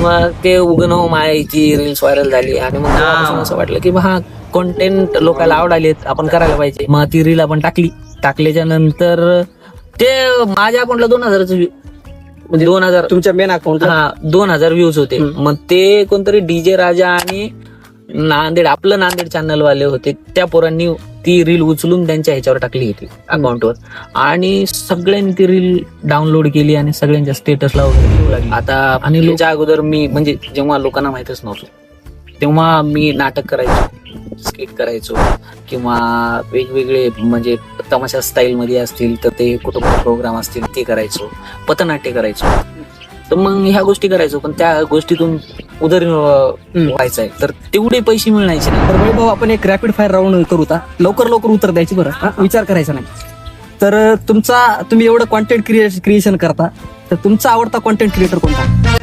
मग ते उगणं मायाची reels viral झाली आणि मग तेव्हापासून असं वाटलं की हा कंटेंट लोकांना आवडालेत, आपण करायला पाहिजे. मग ती रील आपण टाकल्याच्या नंतर ते माझ्या अकाउंटला 2000 म्हणजे 2000 तुमच्या मेन अकाउंट 2000 व्ह्यूज होते. मग ते कोणतरी डीजे राजा आणि आपलं नांदेड चॅनल वाले होते, त्या पोरांनी ती रील उचलून त्यांच्या ह्याच्यावर टाकली होती अकाउंटवर आणि सगळ्यांनी ती रील डाउनलोड केली आणि सगळ्यांच्या स्टेटसला वगैरे लागली. आता आणि त्याच्या अगोदर मी म्हणजे जेव्हा लोकांना माहितच नव्हतं तेव्हा मी नाटक करायचो, स्किट करायचो किंवा वेगवेगळे म्हणजे तमाशा स्टाईल मध्ये असतील तर ते कुटुंब प्रोग्राम असतील ते करायचो, पथनाट्य करायचो. तर मग ह्या गोष्टी करायचो, पण त्या गोष्टीतून उदरनिर्वाह व्हायचा आहे तर तेवढे पैसे मिळायचे नाही. तर वैभव, आपण एक रॅपिड फायर राऊंड करू आता. लवकर उत्तर द्यायची बरं, विचार करायचा नाही. तर तुम्ही एवढं कॉन्टेंट क्रिएशन करता, तर तुमचा आवडता कॉन्टेंट क्रिएटर कोणता?